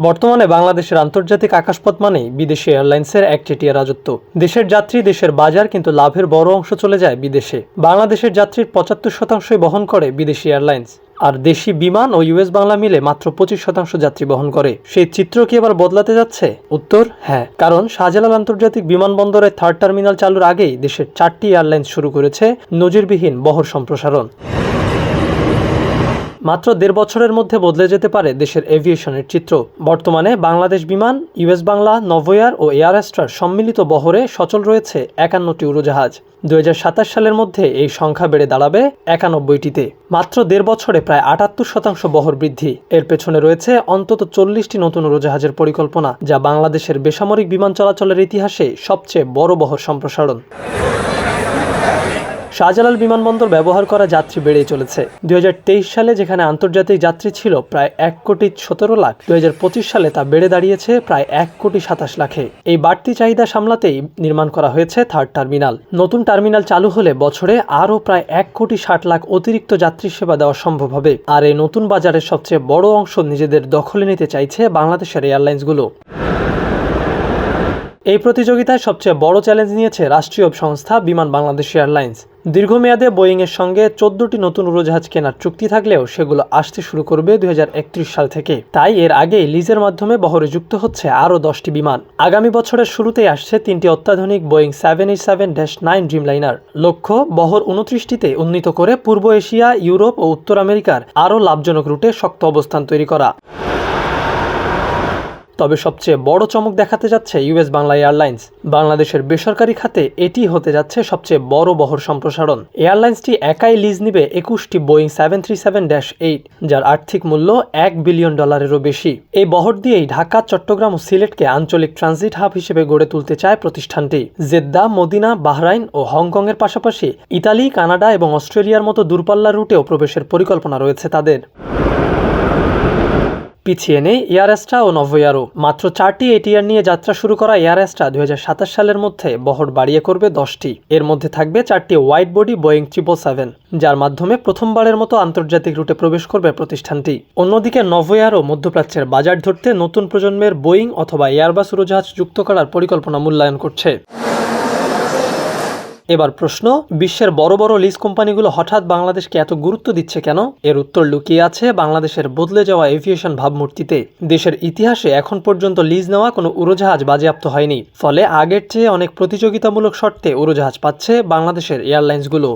বর্তমানে বাংলাদেশের আন্তর্জাতিক আকাশপথ মানেই বিদেশি এয়ারলাইন্সের একচেটিয়া রাজত্ব। দেশের যাত্রী, দেশের বাজার, কিন্তু লাভের বড় অংশ চলে যায় বিদেশে। বাংলাদেশের যাত্রীর ৭৫% বহন করে বিদেশি এয়ারলাইন্স, আর দেশি বিমান ও ইউএস বাংলা মিলে মাত্র ২৫% যাত্রী বহন করে। সেই চিত্র কি এবার বদলাতে যাচ্ছে? উত্তর হ্যাঁ, কারণ শাহজালাল আন্তর্জাতিক বিমানবন্দরে 3rd টার্মিনাল চালুর আগেই দেশের 4টি এয়ারলাইন্স শুরু করেছে নজিরবিহীন বহর সম্প্রসারণ। মাত্র ১.৫ বছরের মধ্যে বদলে যেতে পারে দেশের এভিয়েশনের চিত্র। বর্তমানে বাংলাদেশ বিমান, ইউএস বাংলা, নভোএয়ার ও এয়ার অ্যাস্ট্রার সম্মিলিত বহরে সচল রয়েছে ৫১টি উড়োজাহাজ। ২০২৭ সালের মধ্যে এই সংখ্যা বেড়ে দাঁড়াবে ৯১টিতে। মাত্র ১.৫ বছরে প্রায় ৭৮% বহর বৃদ্ধি। এর পেছনে রয়েছে অন্তত ৪০টি নতুন উড়োজাহাজের পরিকল্পনা, যা বাংলাদেশের বেসামরিক বিমান চলাচলের ইতিহাসে সবচেয়ে বড় বহর সম্প্রসারণ। শাহজালাল বিমানবন্দর ব্যবহার করা যাত্রী বেড়েই চলেছে। ২০২৩ সালে যেখানে আন্তর্জাতিক যাত্রী ছিল প্রায় ১,১৭,০০,০০০, ২০২৫ সালে তা বেড়ে দাঁড়িয়েছে প্রায় ১,২৭,০০,০০০ লাখে। এই বাড়তি চাহিদা সামলাতেই নির্মাণ করা হয়েছে 3rd টার্মিনাল। নতুন টার্মিনাল চালু হলে বছরে আরও প্রায় ১,৬০,০০,০০০ অতিরিক্ত যাত্রী সেবা দেওয়া সম্ভব হবে। আর এই নতুন বাজারের সবচেয়ে বড় অংশ নিজেদের দখলে নিতে চাইছে বাংলাদেশের এয়ারলাইন্সগুলো। এই প্রতিযোগিতায় সবচেয়ে বড় চ্যালেঞ্জ নিয়েছে রাষ্ট্রীয় সংস্থা বিমান বাংলাদেশ এয়ারলাইন্স। দীর্ঘমেয়াদে বোয়িংয়ের সঙ্গে ১৪টি নতুন উড়োজাহাজ কেনার চুক্তি থাকলেও সেগুলো আসতে শুরু করবে ২০৩১ সাল থেকে। তাই এর আগেই লিজের মাধ্যমে বহরে যুক্ত হচ্ছে আরও 10টি বিমান। আগামী বছরের শুরুতেই আসছে 3টি অত্যাধুনিক বোয়িং 787-9 ড্রিমলাইনার। লক্ষ্য বহর 29টিতে উন্নীত করে পূর্ব এশিয়া, ইউরোপ ও উত্তর আমেরিকার আরও লাভজনক রুটে শক্ত অবস্থান তৈরি করা। তবে সবচেয়ে বড় চমক দেখাতে যাচ্ছে ইউএস বাংলা এয়ারলাইন্স। বাংলাদেশের বেসরকারি খাতে এটি হতে যাচ্ছে সবচেয়ে বড় বহর সম্প্রসারণ। এয়ারলাইন্সটি একাই লিজ নিবে 21টি বোয়িং 737-8, যার আর্থিক মূল্য $1 বিলিয়ন বেশি। এই বহর দিয়েই ঢাকা, চট্টগ্রাম ও সিলেটকে আঞ্চলিক ট্রানজিট হাব হিসেবে গড়ে তুলতে চায় প্রতিষ্ঠানটি। জেদ্দা, মদিনা, বাহরাইন ও হংকংয়ের পাশাপাশি ইতালি, কানাডা এবং অস্ট্রেলিয়ার মতো দূরপাল্লার রুটেও প্রবেশের পরিকল্পনা রয়েছে তাদের। পিছিয়ে নেই এয়ার অ্যাস্ট্রা ও নভোএয়ারও। মাত্র 4টি এটিআর নিয়ে যাত্রা শুরু করা এয়ার অ্যাস্ট্রা ২০২৭ সালের মধ্যে বহর বাড়িয়ে করবে 10টি। এর মধ্যে থাকবে 4টি ওয়াইড বডি বোয়িং 777, যার মাধ্যমে প্রথমবারের মতো আন্তর্জাতিক রুটে প্রবেশ করবে প্রতিষ্ঠানটি। অন্যদিকে নভোএয়ারও মধ্যপ্রাচ্যের বাজার ধরতে নতুন প্রজন্মের বোয়িং অথবা এয়ারবাস উড়োজাহাজ যুক্ত করার পরিকল্পনা মূল্যায়ন করছে। এবার প্রশ্ন, বিশ্বের বড় বড় লিজ কোম্পানিগুলো হঠাৎ বাংলাদেশকে এত গুরুত্ব দিচ্ছে কেন? এর উত্তর লুকিয়ে আছে বাংলাদেশের বদলে যাওয়া এভিয়েশন ভাবমূর্তিতে। দেশের ইতিহাসে এখন পর্যন্ত লিজ নেওয়া কোনো উড়োজাহাজ বাজেয়াপ্ত হয়নি। ফলে আগের চেয়ে অনেক প্রতিযোগিতামূলক শর্তে উড়োজাহাজ পাচ্ছে বাংলাদেশের এয়ারলাইন্সগুলো।